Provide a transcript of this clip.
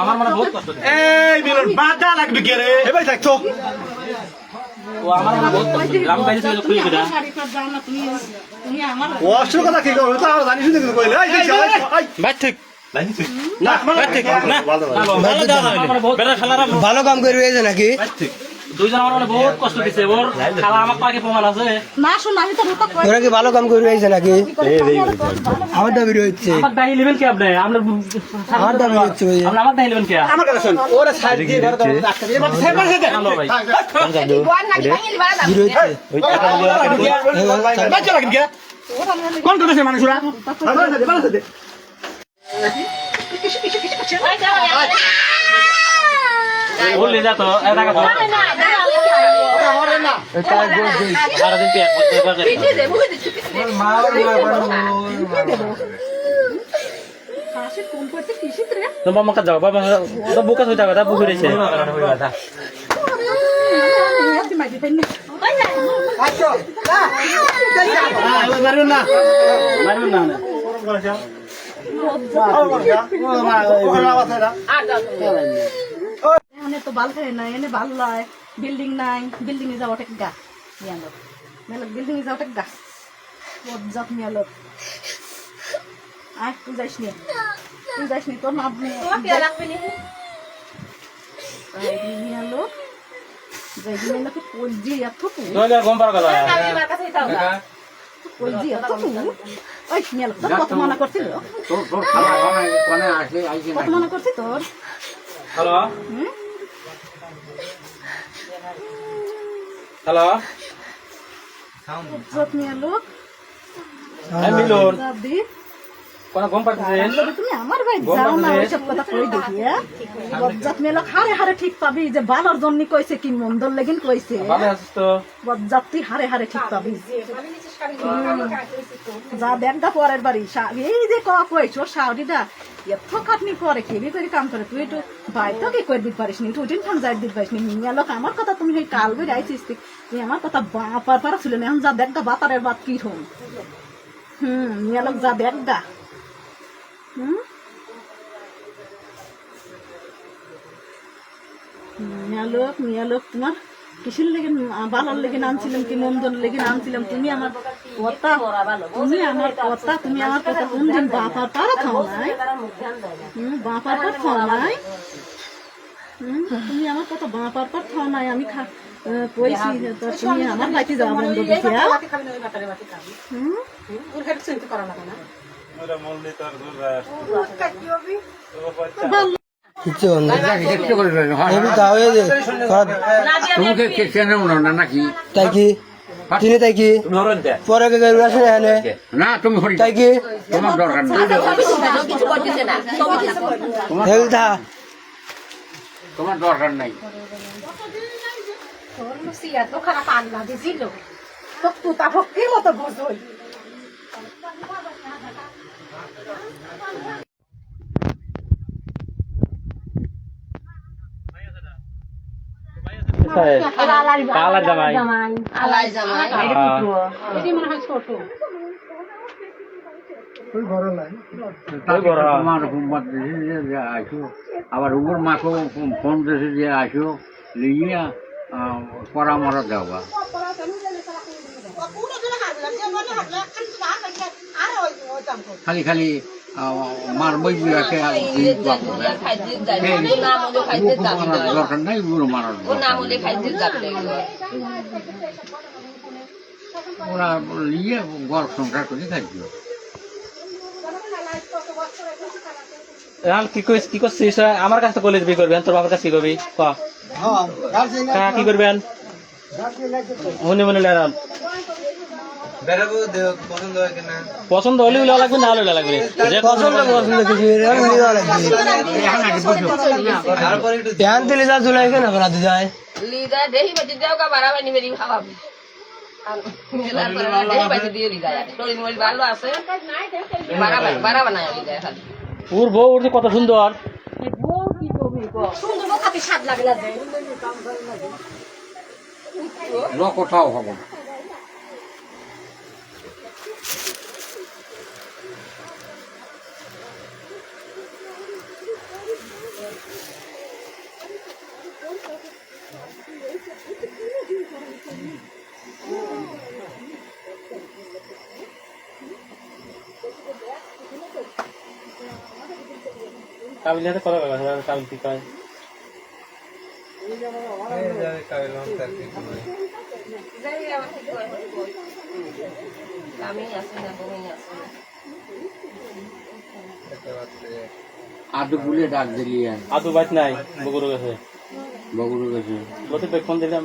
আমার মনে বহুত কষ্ট দিছে। এই মিলন বাধা লাগবে কে রে এ ভাই থাকছো ও আমার মনে বহুত কষ্ট দিছে। গ্রাম বাইরে ছিল খুলে কিনা অবশ্যই কথা কি করবে তো আর জানিস না কিছু কইলে এই ভাই ঠিক না ভাই ঠিক না ভালো বেটা খালারা ভালো কাম করবে এই যে নাকি ঠিক দুইজন আমার মনে বহুত কষ্ট দিছে ওর খালা আমার পাকে প্রমাণ আছে না শোন আমি তো রুতা কই তোরা কি ভালো কাম করবে এই যে নাকি আমার দাবি রয়েছে আমার দাহি নেবেন কি আপনি আমরা আমার দাবি রয়েছে ভাই আপনি আমার দাহি নেবেন কি আমার কথা শুন ওরে সাইড দিয়ে ধরে ধরে রাখতে দিয়ে মানে সেবা সেটা হ্যালো ভাই কি রয়েছে বাচ্চা লাগেন কে কোন করতেছে মানুষরা ভালো সাথে বললি যা তো এটা কথা আর দিন পেট হাসি কোন করতে কিসি রে তো বাবা কাজ যাও বাবা তো বুকা হই যাবে তা বুক হইছে এত মাইতে পেনি মারুন না মারুন না এখানে তো বাল খায় না এনে ভাল লয় বিল্ডিং নাই বিল্ডিং এ যাওয়া ঠিক গা ইয়ালো মেলো বিল্ডিং এ যাওয়া ঠিক গা বজ্জাত মেলো আয় তুই যাইস নি তোর নাম মেলো যাই মেলো কি কলজি এত নইলে গম পার কথা কলজি এত ওই মেলো তোর কত মনে করছিল কত মনে করছি তোর হ্যালো হ্যালো বজ্জাত মেলো আমি মিলন দাদি কোন গম পারতেছেন তুমি আমার ভাই যাও না ওইসব কথা কই দেখি বজ্জাত মেলো হারে হারে ঠিক পাবি যে বালর জন্য কইছে কি মন্দর লেগিন কইছে ভালো আছিস তো বজ্জাত তুই হারে হারে ঠিক পাবি যা দেখা পরের বাড়ি এই যে কইছো শাওরিটা এত খাটনি করে কেবি করে কাম করে তুই একটু ভাই তো কি করে দিতে পারিস নি তুই টিন যাই দিতে পারিস নি মিয়া লোক আমার কথা তুমি সেই কাল বই আইছিস তুই আমার কথা বাপার পারা ছিল না এখন যা দেখা বাতারের বাত কি হন মিয়া লোক যা দেখা মিয়ালোক তোমার কিসের লেগে বালার লেগে নামছিলাম কি মন্দর লেগে নামছিলাম তুমি আমার কথা তুমি আমার কথা কোনদিন বাপার পারা খাও নাই বাপার পর খাও নাই তুমি আমার কথা বাপার পর খাও নাই আমি কইছি তুমি আমার বাড়িতে যাওয়া বন্ধ দিছি কিচ্ছু তাই কি তিনি তাই কি পরে আসে এখানে না তুমি তাই কি তোমার দরকার নেই তোমার দরকার নাই কালা জামাই তোমার হুম্মত যে আসো আবার উপর মাকে ফোন দেশে যে আসো লিয়া পরামর্শ দেওয়া খালি খালি মার বই দরকার নাই বুড়ো মারার ওরা নিয়ে ঘর সংসার করে থাকবে কি করছিস আমার কাছে কলেজ বি করবেন তোর বাবার কাছে কি করবি কি করবেন মনে মনে লেরাম পছন্দ হলে লাগবে না হলে লাগবে পছন্দ ধ্যান দিলে যা জুলাই কেন রাতে যায় ওর বউ ওর কত সুন্দর কোথাও হবে না কাবিল হাতে কথা কয় কাবিল কি কয় আদু বলে ডাক দিলি আদু বাইত নাই বগুড়ো গেছে বগুড়ু গেছে লতিফ ভাই ফোন দিলাম